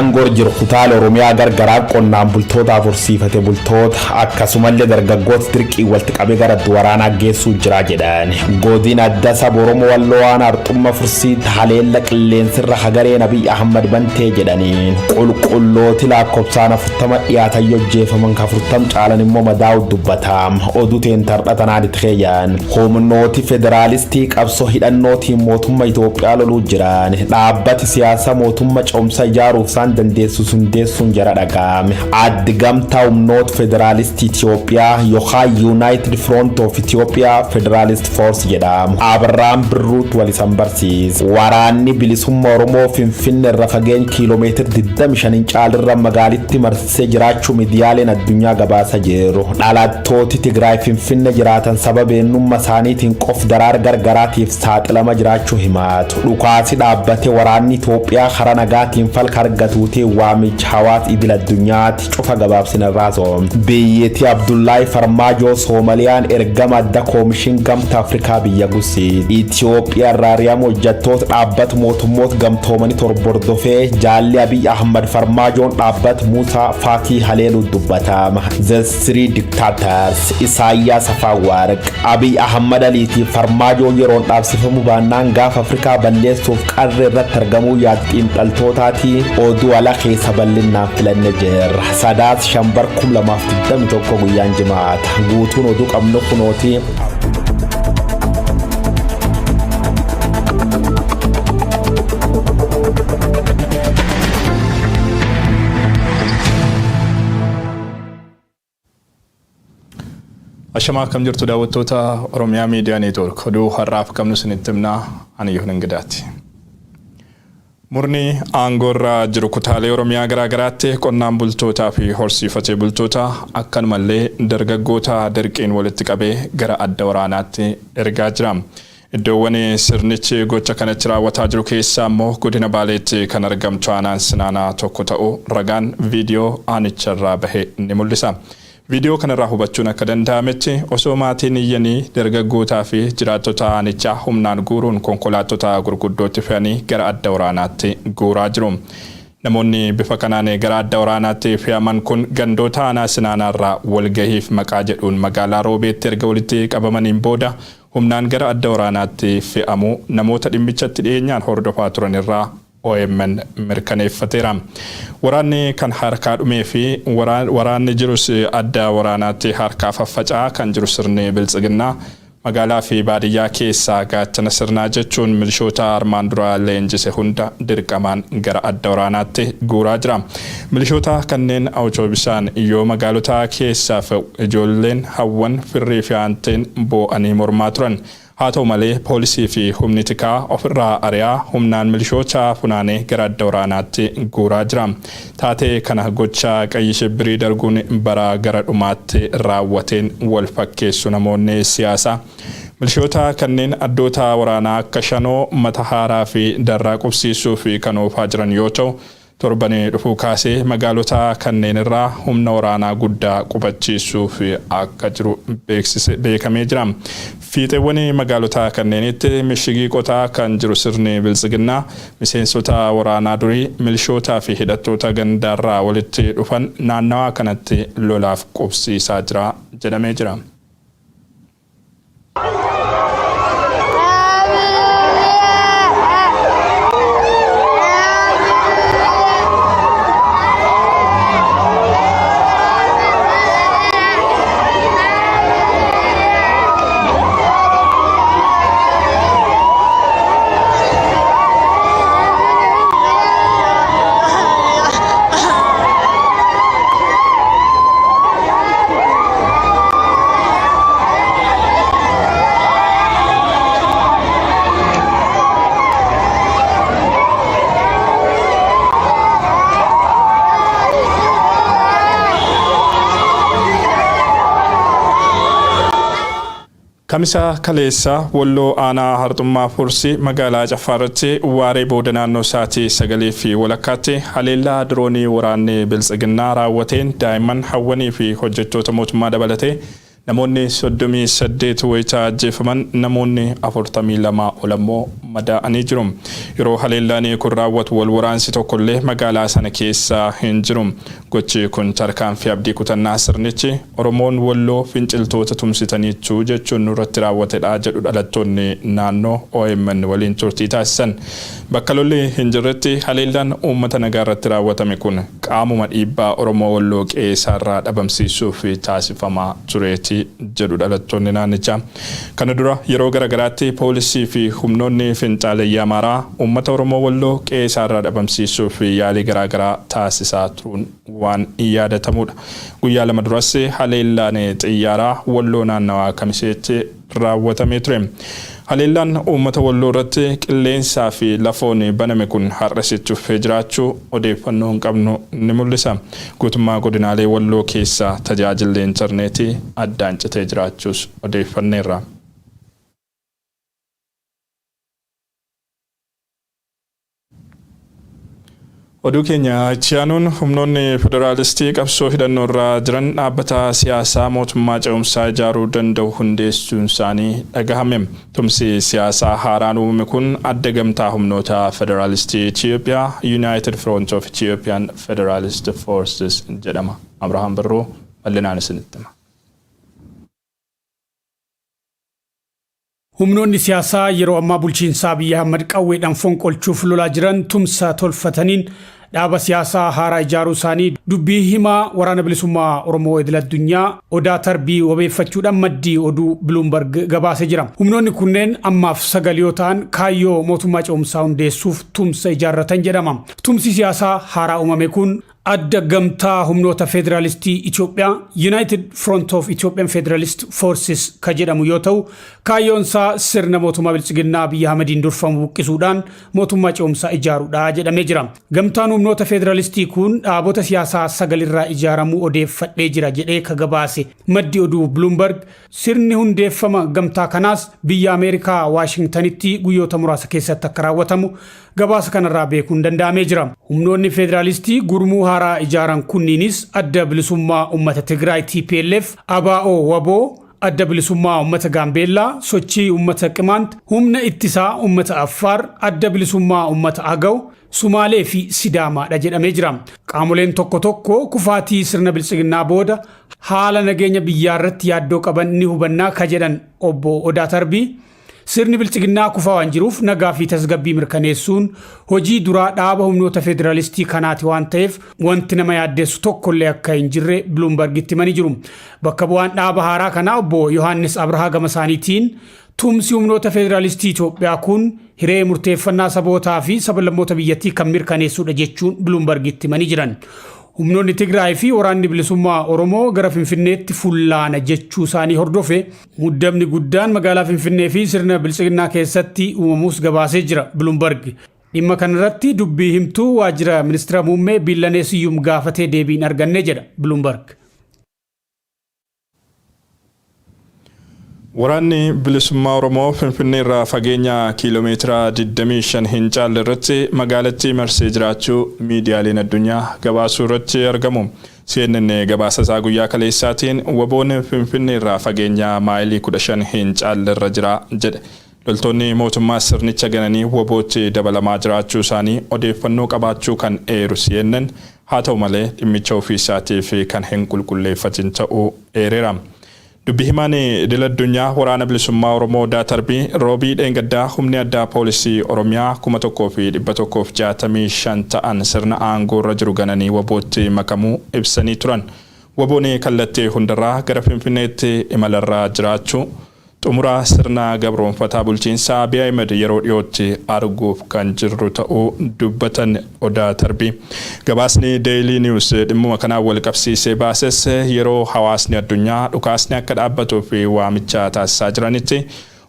Angor jiru kutaala Oromiyaa gargaraa qonnaan bultootaaf horsiifate bultoota akkasumallee dargaggoota dirqii walitti qabee gara waraanaa geessuu jira jedhan. Godina adda saba Oromoo Walloo waan arxumma fursii haleella qilleensirra hagareen Abiy Ahmad bantee jedhaniin qulqullooti lakkoofsaan 40 dhiyaatan hojjeefaman 40 caalan immoo madaa'u dubbatam oduu teentardhatanaan itti xeeyyan. Humnooti federaalistii qabsoo hidhannootiin mootummaa Itoophiyaa loluu jiran dhaabbati siyaasa mootummaa cimsa ijaaruuf isaan dandeessu sundeessuun jara dhagaame. Addi gamtaa humnoota federaalistii Itoophiyaa yookaan United Front of Ethiopia Federalist Force jedhamu Abrahaam Birruut walisan barsiis. Waraanni bilisummaa Oromoo Finfinnee irra fageenya kiiloomeetira 25 caalirra magaalitti marsee jiraachuu miidiyaaleen addunyaa gabaasa jiru. Dhalattooti Tigraay Finfinnee jiraatan sababa eenyummaa isaaniitiin qof daraar gargaraatiif saaxilama jiraachuu himatu. Dhukaasi dhaabbatee waraanni Itoophiyaa karaa nagaatiin falka argatuutii waamicha hawaasa idil addunyaatti cufa gabaabsina irraa biyyattii Abdullahi Farmaajoo Soomaaliyaan ergama adda koomishin gamtaa Afrikaa biyya gusii Itoophiyaa raariyaam hojjettoota dhaabbata mootummoota gamtoomanii torbordofee jaalli Abiy Ahmad Farmaajoon dhaabbata Muusaa Faakii haleeluu dubbatama. The Three Dictators Isaayyaas Afewerqi Abiy Ahmad Aliitii Farmaajoon yeroon dhaabsifamu baannaan gaafa Afrikaa balleessuuf qarree irratti argamuu yaadxiin dhaltootaatii oduu ala keessa bal'inaan filanne jira. Sadaas shambar 2021 guyyaan jimaata guutuun oduu qabnu kunooti. Ashama kam jirtu daawwattoota Oromiyaa Miidiyaa Neetwoork oduu har'aaf qabnu isinitti himna ani Yohan Ingidaati. Murni aangorra jiru kutaalee Oromiyaa garaagaraatti qonnaan bultootaa fi horsiifatee bultoota akkanumallee dargaggoota dirqiin walitti qabee gara adda waraanaatti ergaa jira. Iddoowwan sirnichi gocha kanatti raawwataa jiru keessaa immoo godina Baaleetti kan argamtu aanaan Sinaanaa tokko ta'uu ragaan viidiyoo aanicharraa bahe ni mul'isa. Video kanarraa hubachuun akka danda'ametti osoo maatiin iyyanii dargaggootaa fi jiraattota aanichaa humnaan guuruun konkolaattota gurguddootti fe'anii gara adda waraanaatti guuraa jiru. Namoonni bifa kanaan gara adda waraanaatti fe'aman kun gandoota aanaa Sinaanaarraa walgahiif maqaa jedhuun magaalaa Roobeetti erga walitti qabamaniin booda humnaan gara adda waraanaatti fe'amu namoota dhimmichatti dhiyeenyaan hordofaa turan irraa OMN mirkaneeffateera. Waraanni kan harkaa dhumee fi waraanni jirus adda waraanaatti harkaa faffaca'aa kan jiru sirni biltsiginnaa magaalaa fi baadiyyaa keessaa gaachana sirnaa jechuun milishoota armaan dura leenjise hunda dirqamaan gara adda waraanaatti guuraa jira. Milishoota kanneen awutoobisaan yoo magaalota keessaa ijoolleen hawwan firrii fi aanteen boo'anii mormaa turan. Haa ta'u malee poolisii fi humni tikaa ofirraa ari'aa humnaan milishoota funaanee gara adda waraanaatti guuraa jira. Taatee kana gocha Qayyi Shibbirii darguun bara gara dhumaatti raawwateen wal fakkeessu namoonni siyaasaa. Milishoota kanneen addoota waraanaa akka Shanoo, Matahaaraa fi Darraa qubsiisuu fi kan oofaa jiran yoo ta'u torbanii dhufuu kaasee magaalota kanneen irraa humna waraanaa guddaa qubachiisuuf akka jiru beekamee jira. Fiixeewwan magaalota kanneenitti mishigii qotaa kan jiru sirni biltsiginnaa miseensota waraanaa durii milishootaa fi hidhattoota gandaarraa walitti dhufan naannawaa kanatti lolaaf qubsiisaa jira jedhamee jira. Kamisa kaleessa Walloo aanaa Harxummaa Fursii magaalaa Jaffaarratti waaree booda naannoo sa'aatii 9 fi walakkaatti haleellaa diroonii waraanni biltsiginnaa raawwateen daa'imman hawwanii fi hojjettoota mootummaa dabalatee Namoonni 38 wayitaa ajjeefaman namoonni 42 ol ammoo madaa'anii jiru. Yeroo haleellaan kun raawwatu wal waraansi tokkollee magaalaa sana keessa hin jiru. Gochi kun tarkaanfii abdii kutannaa sirnichi Oromoon Walloo finciltoota tumsitaniitu jechuun nurratti raawwatedha jedhu dhalattoonni naannoo OMN waliin turtii taasisan. Bakka lolli hin jirretti haleellaan uummata nagaa irratti raawwatame kun qaamuma dhiibbaa Oromoo Walloo qe'eerraa dhabamsiisuuf taasifamaa tureeti jedhu dhalattoonni naannichaa. Kana dura yeroo garagaraatti poolisii fi humnoonni fincaaleyyaa Amaaraa uummata Oromoo Walloo qe'eerraa dhabamsiisuuf yaalii garagaraa taasisaa turuun waan yaadatamudha. Guyyaa lama duras haleellaan xiyyaaraa Walloo naannawaa Kamiseetti raawwatamee ture. Haleellaan uummata Walloo irratti qilleensaa fi lafoon baname kun har'asichuuf jiraachuu odeeffannoo hin qabnu ni mul'isa. Guutummaa godinaalee Walloo keessa tajaajilli intarneetii addaan citee jiraachuus odeeffanneerra. Oduu keenya Chiyaanuun humnoonni federaalistii qabsoo hidhannoo irraa jiran dhaabbata siyaasaa mootummaa ce'umsaa ijaaruu danda'u hundeessuun isaanii dhagahame. Tumsi siyaasaa haaraan uumame kun adda gamtaa humnoota federaalistii Itoophiyaa United Front of Ethiopian Federalist Forces jedhama. Abrahaam Birroo bal'inaan isinitti hima. Humnoonni siyaasaa yeroo ammaa bulchiinsa Abiy Ahmed qawweedhaan fonqolchuuf lolaa jiran tumsa tolfataniin dhaaba siyaasaa haaraa ijaaruu isaanii dubbii himaa waraana bilisummaa Oromoo idil addunyaa Odaa Tarbii wabeeffachuudhaan maddii oduu Bloomberg gabaasee jira. Humnoonni kunneen ammaaf 9 yoo ta'an kaayyoo mootummaa ce'umsaa hundeessuuf tumsa ijaarratan jedhama. Tumsi siyaasaa haaraa uumame kun adda gamtaa humnoota federaalistii Itoophiyaa United Front of Ethiopian Federalist Forces ka jedhamu yoo ta'u kaayyoonsaa sirna mootummaa bilchiginnaa Abiy Ahmediin durfamu buqqisuudhaan mootummaa ce'umsaa ijaaruudha jedhamee jira. Gamtaan humnoota federalistii kun dhaabota siyaasaa 9 irraa ijaaramuu odeeffadhee jira jedhee ka gabaase maddi oduu Bloomberg sirni hundeeffama gamtaa kanaas biyya Ameerikaa Waashingtanitti guyyoota muraasa keessatti akka raawwatamu gabaasa kanarraa beekuun danda'amee jira. Humnoonni federalistii gurmuu haaraa ijaaran kunniinis adda bilisummaa uummata Tigraay TPLF, ABO WABO, adda bilisummaa uummata Gaambeellaa, sochii uummata Qimaant, humna ittisaa uummata Affaar, adda bilisummaa uummata Agaw, Sumaalee fi Sidaamaadha jedhamee jira. Qaamoleen tokko tokko kufaatii sirna bilchiginnaa booda haala nageenya biyyaa irratti yaaddoo qaban ni hubannaa ka jedhan obbo Odaa Tarbii sirni bilchiginnaa kufaa waan jiruuf nagaa fi tasgabbii mirkaneessuun hojii duraa dhaaba humnoota federalistii kanaati waan ta'eef wanti nama yaaddeessu tokkollee akka hin jirre Bloombergitti himanii jiru. Bakka bu'aan dhaaba haaraa kanaa obbo Yohaannis Abrahaa gama isaaniitiin tumsi humnoota federalistii Itoophiyaa kun hiree murteeffannaa sabootaa fi sablammoota biyyattii kan mirkaneessuudha jechuun Bloombergitti himanii jiran. Humnoonni Tigraay fi waraanni bilisummaa Oromoo gara Finfinneetti fullaana jechuu isaanii hordofe muddamni guddaan magaalaa Finfinnee fi sirna bilchiginnaa keessatti uumamuus gabaasee jira Bloomberg. Dhimma kanarratti dubbii himtuu waajjira ministeera muummee Billanee Siyyum gaafatee deebiin arganne jedha Bloomberg. Waraanni bilisummaa Oromoo Finfinnee irraa fageenya kiiloomeetira 25 hin caalle irratti magaalattii marsee jiraachuu miidiyaaleen addunyaa gabaasuu irratti argamu. CNN gabaasa isaa guyyaa kaleessaatiin waboon Finfinnee irraa fageenya maayilii 15 hin caalle irra jira jedhe. Loltoonni mootummaa sirnicha gananii wabootti dabalamaa jiraachuu isaanii odeeffannoo qabaachuu kan eeru CNN haa ta'u malee dhimmicha ofii isaatiif kan hin qulqulleeffatin ta'uu eereera. Dubbii himaan idil addunyaa waraana bilisummaa Oromoo Odaa Tarbii roobii dheengaddaa humni addaa poolisii Oromiyaa 1165 ta'an sirna aangoo irra jiru gananii wabootti makamuu ibsanii turan. Waboon kallattii hundarraa gara Finfinneetti imalarraa jiraachuu xumuraa sirna gabroonfataa bulchiinsaa Abiy Ahmed yeroo dhiyootti arguuf kan jirru ta'uu dubbatan Odaa Tarbii. Gabaasni Daily News dhimma kanaan wal qabsiisee baases yeroo hawaasni addunyaa dhukaasni akka dhaabbatuuf waamicha taasisaa jiranitti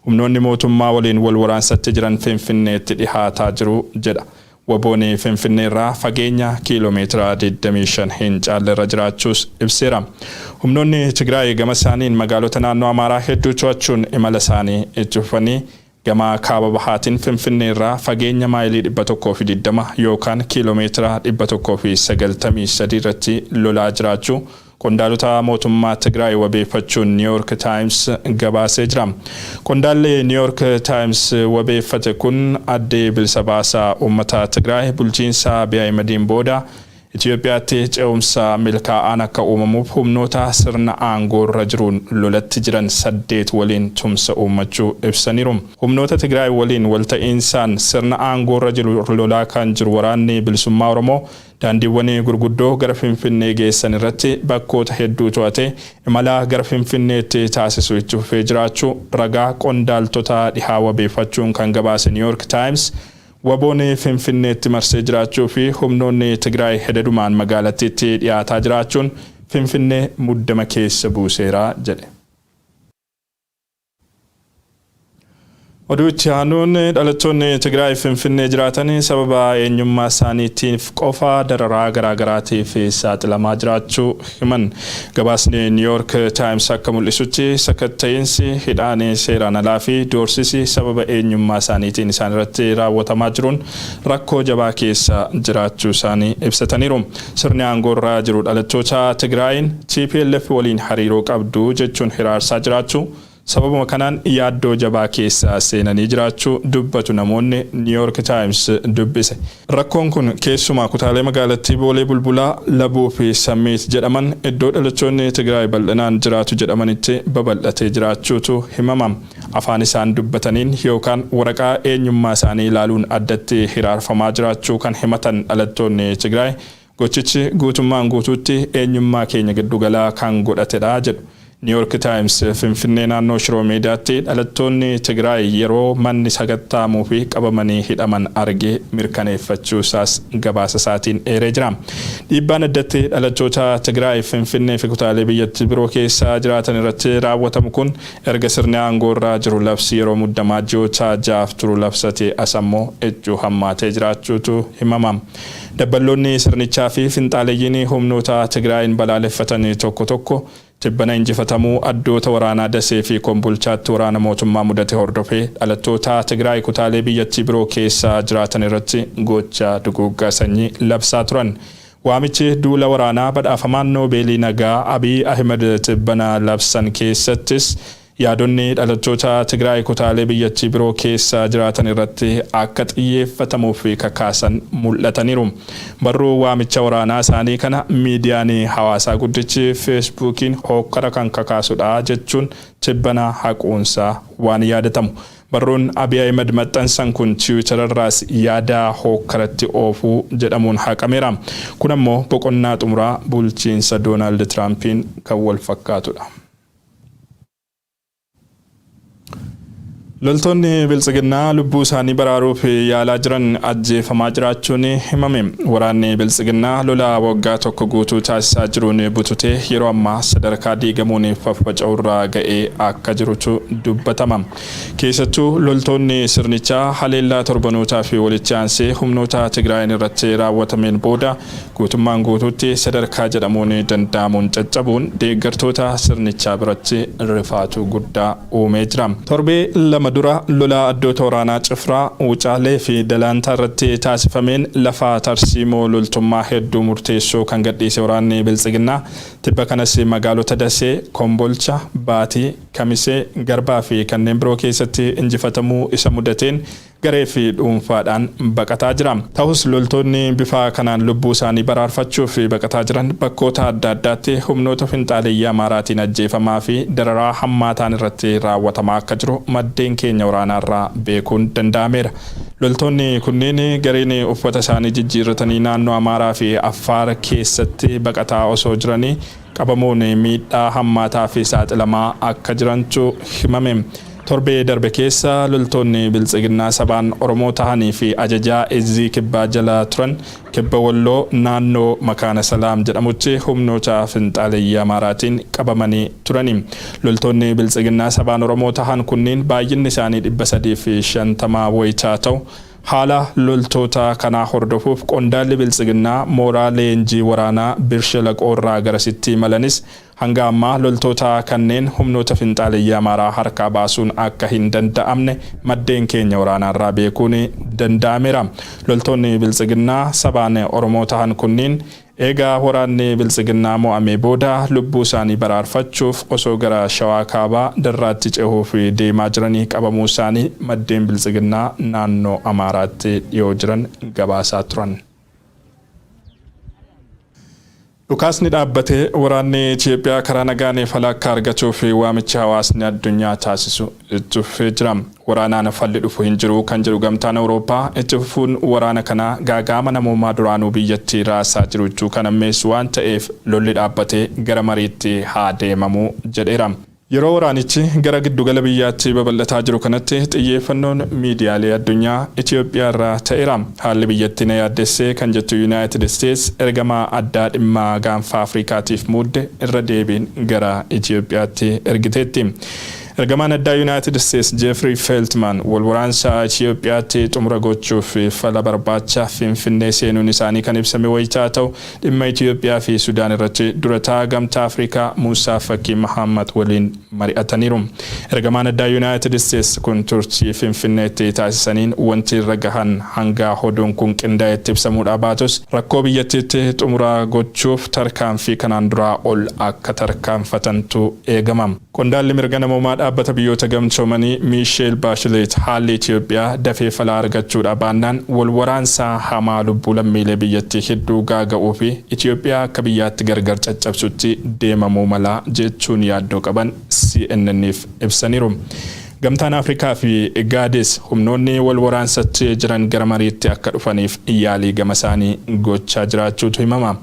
humnoonni mootummaa waliin wal waraansatti jiran Finfinneetti dhihaataa jiru jedha. Waboon Finfinnee irraa fageenya kiiloomeetira 25 hin caalle irra jiraachuus ibseera. Humnoonni Tigraay gama isaaniin magaalota naannoo Amaaraa hedduu to'achuun imala isaanii itti fufanii gama kaaba bahaatiin Finfinnee irraa fageenya maayilii 120 yookaan kiiloomeetira 193 irratti lolaa jiraachuu qondaalota mootummaa Tigraay wabeeffachuun New York Times gabaasee jira. Qondaalli New York Times wabeeffate kun adde bilisa baasaa uummata Tigraay bulchiinsa Abiy Ahmediin booda Itoophiyaatti ce'umsa milkaa'aan akka uumamuuf humnoota sirna aangoo irra jiruun lolatti jiran 8 waliin tumsa uummachuu ibsaniiru. Humnoota Tigraay waliin walta'iinsaan sirna aangoo irra jiru lolaa kan jiru waraanni bilisummaa Oromoo daandiiwwan gurguddoo gara Finfinnee geessan irratti bakkoota hedduu to'ate imala gara Finfinneetti taasisu itti fufee jiraachuu ragaa qondaaltota dhihaa wabeeffachuun kan gabaase New York Times waboonni Finfinneetti marsee jiraachuu fi humnoonni Tigraay hedadumaan magaalattiitti dhiyaataa jiraachuun Finfinnee muddama keessa buuseera jedhe. Oduutti aanuun dhalattoonni Tigraay Finfinnee jiraatan sababa eenyummaa isaaniitiif qofa dararaa garaagaraatiif saaxilamaa jiraachuu himan. Gabaasni New York Times akka mul'isutti sakatta'insi hidhaan seeraan alaa fi doorsisi sababa eenyummaa isaaniitiin isaan irratti raawwatamaa jiruun rakkoo jabaa keessa jiraachuu isaanii ibsataniiru. Sirni aangoo irra jiru dhalattoota Tigraayin TPLF waliin hariiroo qabdu jechuun hiraarsaa jiraachuu sababuma kanaan yaaddoo jabaa keessa seenanii jiraachuu dubbatu namoonni New York Times dubbise. Rakkoon kun keessumaa kutaalee magaalattii Boolee Bulbulaa, Labuu fi Sammiit jedhaman iddoo dhalattoonni Tigraay bal'inaan jiraatu jedhamanitti babal'atee jiraachuutu himama. Afaan isaan dubbataniin yookaan waraqaa eenyummaa isaanii ilaaluun addatti hiraarfamaa jiraachuu kan himatan dhalattoonni Tigraay gochichi guutummaan guutuutti eenyummaa keenya giddugalaa kan godhatedha jedhu. New York Times Finfinnee naannoo Shiroo Meedaatti dhalattoonni Tigraay yeroo manni sagattaamuu fi qabamanii hidhaman argee mirkaneeffachuu isaas gabaasa isaatiin eeree jira. Dhiibbaan addatti dhalattoota Tigraay Finfinnee fi kutaalee biyyattii biroo keessa jiraatan irratti raawwatamu kun erga sirni aangoo irra jiru labsii yeroo muddamaa ji'oota 6 turu labsate asammoo ejjuu hammaatee jiraachuutu himama. Dabballoonni sirnichaa fi finxaaleeyyiin humnoota Tigraayin balaaleffatan tokko tokko tibbana injifatamuu addoota waraanaa Dasee fi Kombolchaatti waraana mootummaa mudate hordofee dhalattoota Tigraay kutaalee biyyattii biroo keessa jiraatan irratti gocha duguuggaa sanyii labsaa turan. Waamichi duula waraanaa badhaafamaan Noobeelii nagaa Abiy Ahmed tibbana labsan keessattis yaadonni dhalattoota Tigraay kutaalee biyyattii biroo keessa jiraatan irratti akka xiyyeeffatamuuf kakaasan mul'ataniiru. Barruu waamicha waraanaa isaanii kana miidiyaan hawaasaa guddichi Feesbuukiin hokkara kan kakaasudha jechuun tibbana haquunsaa waan yaadatamu. Barruun Abiy Ahmed maxxansan kun Tiwiitararraas yaada hokkaratti oofuu jedhamuun haqameera. Kun ammoo boqonnaa xumuraa bulchiinsa Doonaald Tiraampiin kan wal fakkaatudha. Loltoonni Biltsiginnaa lubbuu isaanii baraaruuf yaalaa jiran ajjeefamaa jiraachuun himame. Waraanni Biltsiginnaa lola waggaa tokko guutuu taasisaa jiruun bututee yeroo ammaa sadarkaa diigamuun faffaca'uurra ga'ee akka jirutu dubbatama. Keessattuu loltoonni sirnichaa haleellaa torbanootaa fi walitti aansee humnoota Tigraayin irratti raawwatameen booda guutummaan guutuutti sadarkaa jedhamuun danda'amuun caccabuun deeggartoota sirnichaa biratti rifaatu guddaa uumee jira. Torbee lama dura lola addoota waraanaa Cifraa, Wucaalee fi Dalaantaa irratti taasifameen lafa tarsiimoo loltummaa hedduu murteessoo kan gadhiise waraanni Biltsiginnaa tibba kanas magaalota Dasee, Kombolcha, Baatii, Kamisee, Garbaa fi kanneen biroo keessatti injifatamuu isa mudateen garee fi dhuunfaadhaan baqataa jira. Ta'us loltoonni bifa kanaan lubbuu isaanii baraarfachuuf baqataa jiran bakkoota adda addaatti humnoota finxaaleeyyii Amaaraatiin ajjeefamaa fi dararaa hammaataan irratti raawwatamaa akka jiru maddeen keenya waraanaarraa beekuun danda'ameera. Loltoonni kunneen gareen uffata isaanii jijjiirratanii naannoo Amaaraa fi Affaar keessatti baqataa osoo jiranii qabamuun miidhaa hammaataa fi saaxilamaa akka jirantu himame. Torbee darbe keessa loltoonni Biltsiginnaa sabaan Oromoo tahanii fi ajajaa Ezii Kibbaa jala turan Kibba Walloo naannoo Makaana Salaam jedhamutti humnoota finxaaleeyyii Amaaraatiin qabamanii turani. Loltoonni Biltsiginnaa sabaan Oromoo tahan kunniin baay'inni isaanii 350 wayitaa ta'u. Haala loltoota kanaa hordofuuf qondaalli Biltsiginnaa mooraa leenjii waraanaa Birshelaqoorraa garasitti malanis hanga ammaa loltoota kanneen humnoota finxaaleeyyii Amaaraa harkaa baasuun akka hin danda'amne maddeen keenya waraanaarraa beekuun danda'ameera. Loltoonni Biltsiginnaa sabaan Oromoo tahan kunniin Eegaa waraanni biltsiginnaa mo'amee booda lubbuu isaanii baraarfachuuf osoo gara Shawaa Kaabaa Darraatti cehuuf deemaa jiranii qabamuu isaanii maddeen biltsiginnaa naannoo Amaaraatti dhiyoo jiran gabaasaa turan. Dhukaasni dhaabbatee waraanni Itoophiyaa karaa nagaan falakka argachuuf waamicha hawaasni addunyaa taasisu itti fufee jira. Waraanaan falli dhufu hin jiru kan jedhu gamtaan Awurooppaa itti fufuun waraana kana gaagama namummaa duraanuu biyyattii raasaa jiru jechuu kan ammeessu waan ta'eef lolli dhaabbatee gara mariitti haa deemamu jedheera. Yeroo waraanichi gara giddugala biyyaatti babal'ataa jiru kanatti xiyyeeffannoon miidiyaalee addunyaa Itoophiyaa irraa ta'eera. Haalli biyyattii na yaaddessee kan jettu United States ergamaa addaa dhimma gaanfa Afrikaatiif muudde irra deebiin gara Itoophiyaatti ergiteetti. Ergamaan addaa United States Jeffrey Feltman walwaraansa Itoophiyaatti xumura gochuuf fala barbaacha Finfinnee seenuun isaanii kan ibsame wayitaa ta'u dhimma Itoophiyaa fi Sudaan irratti durataa gamtaa Afrikaa Muusaa Fakii Mahammad waliin mari'ataniiru. Ergamaan addaa United States kun turtii Finfinneetti taasisaniin wanti irra gahan hanga hoduun kun qindaa'etti ibsamuudha baatus rakkoo biyyattiitti xumura gochuuf tarkaanfii kanaan duraa ol akka tarkaanfatantu eegama. Qondaalli mirga namummaa dhaabbata biyyoota gamtoomanii Michelle Bachelet haalli Itoophiyaa dafee fala argachuudha baannaan walwaraansa hamaa lubbuu lammiilee biyyattii hedduu gaaga'uu fi Itoophiyaa akka biyyaatti gargar caccabsutti deemamuu mala jechuun yaaddoo qaban CNN'if ibsaniiru. Gamtaan Afrikaa fi Gaades humnoonni walwaraansatti jiran gara mariitti akka dhufaniif yaalii gama isaanii gochaa jiraachuutu himama.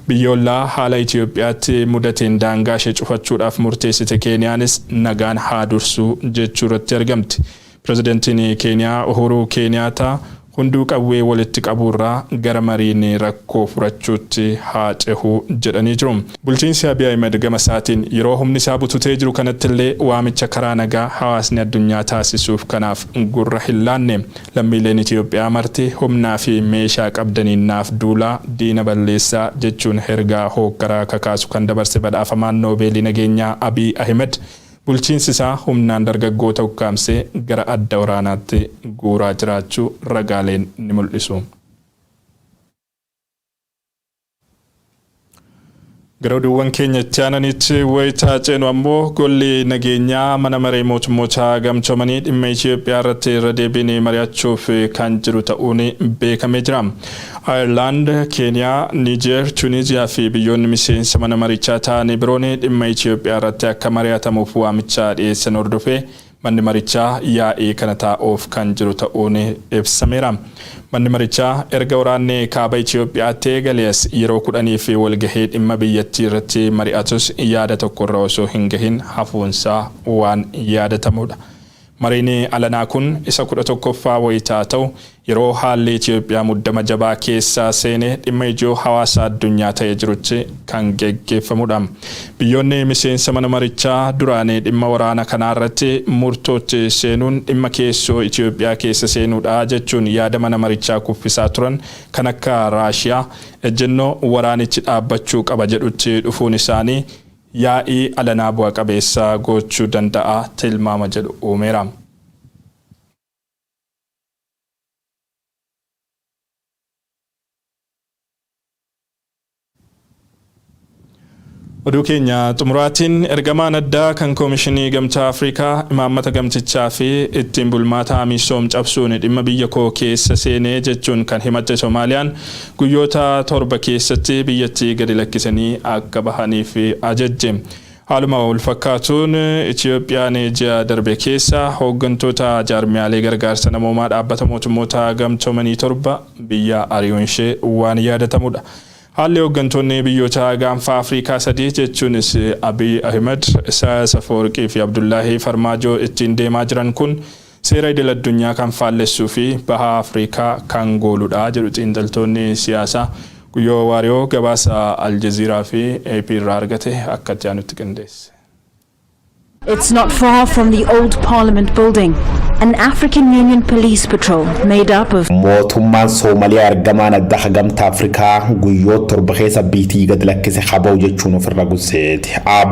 Biyyoolaa haala Itoophiyaatti mudateen daangaa ishee cufachuudhaaf murteessite Keeniyaanis nagaan haa dursuu jechuu irratti argamti. Pirezidaantiin Keeniyaa Uhuru Keeniyaataa hunduu qawwee walitti qaburraa gara mariin rakkoo furachuutti haa cehu jedhanii jiru. Bulchiinsi Abiy Ahmed gama isaatiin yeroo humni isaa bututee jiru kanatti illee waamicha karaa nagaa hawaasni addunyaa taasisuuf kanaaf gurra hin laanne. Lammiileen Itoophiyaa marti humnaa fi meeshaa qabdaniin naaf duulaa diina balleessaa jechuun hergaa hooggaraa kakaasu kan dabarse badhaafamaan Noobeelii nageenyaa Abiy Ahmed bulchiinsi isaa humnaan dargaggoota ukkaamsee gara adda waraanaatti guuraa jiraachuu ragaaleen ni mul'isu. Gara oduuwwan keenya itti aananitti wayitaa ceenu ammoo golli nageenyaa mana maree mootummoota gamtoomanii dhimma Itoophiyaa irratti irra deebiin mari'achuuf kan jiru ta'uun beekamee jira. Ireland, Kenya, Niger, Tunisia fi biyyoonni miseensa mana marichaa ta'anii biroon dhimma Itoophiyaa irratti akka mari'atamuuf waamicha dhiyeessan hordofee manni marichaa yaa'ii kana taa'uuf kan jiru ta'uun ibsameera. Manni marichaa erga waraanni kaaba Itoophiyaatti eegalees yeroo 10 fi walgahii dhimma biyyattii irratti mari'atus yaada tokko irra osoo hin gahin hafuunsaa waan yaadatamudha. Mariin alanaa kun isa 11ffaa wayitaa ta'u yeroo haalli Itoophiyaa muddama jabaa keessaa seenee dhimma ijoo hawaasa addunyaa ta'ee jirutti kan geggeeffamudha. Biyyoonni miseensa mana marichaa duraanii dhimma waraana kanaa irratti murtootti seenuun dhimma keessoo Itoophiyaa keessa seenuudha jechuun yaada mana marichaa kuffisaa turan kan akka Raashiyaa ejjennoo waraanichi dhaabbachuu qaba jedhutti dhufuun isaanii yaa'ii alanaa bu'a qabeessa gochuu danda'a tilmaama jedhu uumeera. Oduu keenya xumuraatiin ergamaan addaa kan Koomishinii Gamtaa Afrikaa imaammata gamtichaa fi ittiin bulmaata misooma cabsuun dhimma biyya koo keessa seenee jechuun kan himatte Soomaaliyaan guyyoota 7 keessatti biyyattii gadi lakkisanii akka bahaniif ajajje. Haaluma wal fakkaatuun Itoophiyaan ji'a darbe keessa hooggantoota jaarmiyaalee gargaarsa namoomaa dhaabbata mootummoota gamtoomanii 7 biyya ari'uun ishee waan yaadatamudha. Haalli hooggantoonni biyyoota gaanfa Afrikaa 3 jechuunis Abiy Ahmed, Isaayaas Afwerqii fi Abdullaahi Farmaajoo ittiin deemaa jiran kun seera idil addunyaa kan faallessuu fi baha Afrikaa kan gooludha jedhu xiinxaltoonni siyaasaa. Guyyoo Waariyoo gabaasa Aljazeeraa fi AP irraa argate akka itti aanutti qindeesse. It's not far from the old Parliament building. an African Union police patrol made up of mootummaan Soomaaliyaa argamaan adda gamtaa Afrikaa guyyoota torba keessa biitii gad lakkise qabuu jechuun ofirra gusseeti.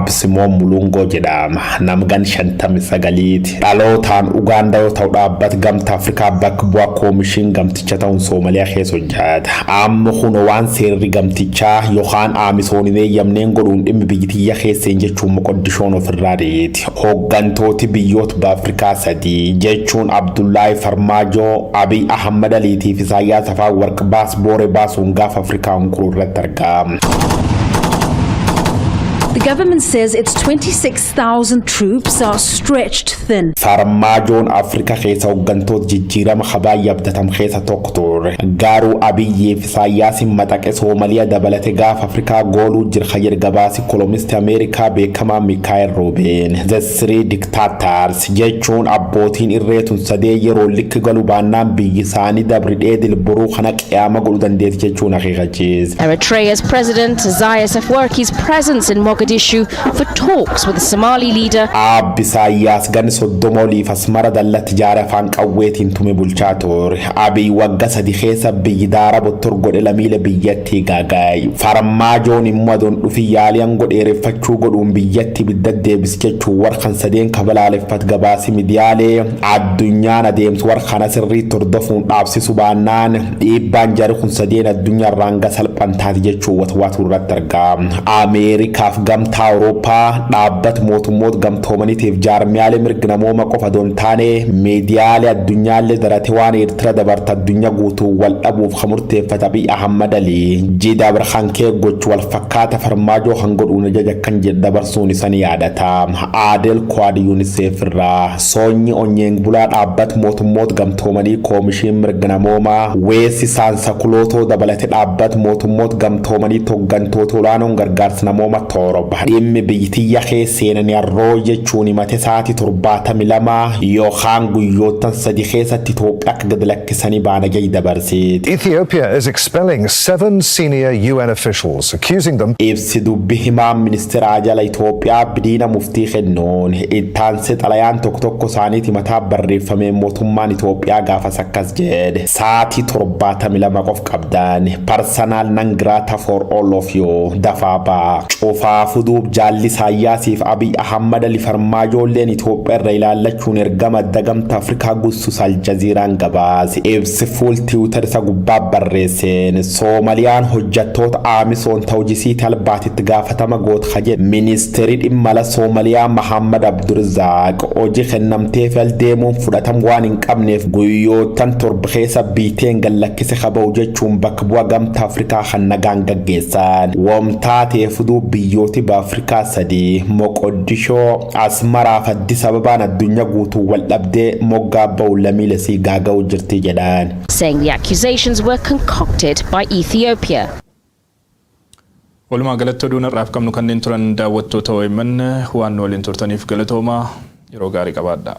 Simoon Mulungo jedhama. Namgan 59 dhalootaan Ugaandaa yoo ta'u dhaabbata gamtaa Afrikaa bakka bu'aa koomishin gamticha ta'uun Soomaaliyaa keessa hojjeta. Amma kun waan seerri gamtichaa yookaan Amisoonii yamneen godhuun dhimmi biyyattii keesseen jechuun Moqoddishoon ofirraa dheeti. Hooggantooti biyyoota Afrikaa sadii jechuun Abdullahi Farmaajo, Abiy Ahmed Aliitii fi Isaayyaas Afewerqi booree baasuun gaafa Afrikaa hunkuruu irratti argama. The government says its 26,000 troops are stretched thin. Farmaajoon Afrikaa keessa hooggantoota jijjiirama qabaa abdatam keessa tokko ture. Garuu Abiyyi fi Isaayyaas maxaqe Soomaaliyaa dabalate gaafa Afrikaa gooluu jirka gabaasi kolonisti Ameerikaa beekamaa Mikaa'el Roobeen. The Three Dictators jechuun abbootiin irreetun sadee yeroo likki galu baannaan biyyi isaanii dabridhee dilburuu kana qiyaama godhuu dandeetti jechuun akeekachiisa. Eritrea's President Isaias Afewerki's presence in Mogadishu for talks with the Somali leader. Isaayyaas gan soddomoliif asmara dallatti jaara afaan qawweetiin tume bulchaa ture. Abiy wagga sadi keessa biyyi daara bottor godhe lamiilee biyyattii gaagaay. Farmaajoon immoo adoon dhufi yaaliyan godheereffachuu godhuun biyyatti bidda deebis jechuu warqan sadeen kabalaaleffat gabaasi midiyaalee addunyaan adeemsu warqana sirriitti hordofuun dhaabsisu baannaan dhiibbaan jari kun sadeen addunyaarraan salphantaati jechuu watwaatu irratti argama. Ameerikaaf gamtaa Awurooppaa dhaabbat mootummoota gamtoomaniitiif jaarmiyaalee mirga namooma qofa doon taane miidiyaalee addunyaallee darate waan Eertira dabarta addunyaa guutuu wal dhabuuf murteeffata Abiy Ahmed Ali jida barxan kee gochuu wal fakkaata Farmaajoo hangodhuun ajaja kan jedhu dabarsuun isanii yaadata. Adel Kwad UNICEF irraa soonyi onyeen bulaa dhaabbat mootummoota gamtoomanii koomishin mirga namooma weessi saansakulootoo dabalate dhaabbat mootummoota gamtoomanii toggantoota olaanoon gargaarsa namooma Torba dhimmi biyyattii keesseen yarroo jechuun himate sa'aatii 72 yookaan guyyoottan sadii keessatti Itoophiyaa akka gad lakkisanii baana gadi dabarseeti. Ethiopia is expelling 7 senior UN officials, accusing them. Ibsi dubbi himaa ministeera ajala Itoophiyaa bidiina muftii kennuun ittaansi xalayaan tokko isaaniiti mataa barreeffamee mootummaan Itoophiyaa gaafas akkas jedhe sa'aatii 72 qof qabdan personal non grata for all of you dafaabaa cufaa fuduub jaalli Isaayyaasiif Abiy Ahmed Ali Farmaajoolleen Itoophiyaa irra ilaallachuun ergama dagamta Afrikaa gussus Aljaziiraan gabaase. Ibsi fuul Tiwiitar isa gubbaa barreesseen Soomaaliyaan hojjettoota Amisoon ta'ujisiitii albaatitti gaafatama goota jedhe ministeerri dhimma Soomaaliyaa Mohammad Abdurrazaaq hojii kennamteef aldeemuun fudhatamu waan hin qabneef guyyoottan torba keessa biiteen gallakkise qabau jechuun bakka bu'aa gamtaa Afrikaa kan nagaan gaggeessan. Wamtaatee fuduu biyyooti Afrikaa sadii Moqoddishoo Asmaraa fi Addis Ababaan addunyaa guutuu wal dhabdee moggaa ba'u lamiilee si gaaga'u jirti jedhan. Saying the accusations were concocted by Ethiopia. Walumaa galatti oduun irraaf qabnu kanneen turan daawwattoota OMN waan waliin turtaniif galatoomaa yeroo gaarii qabaadhaa.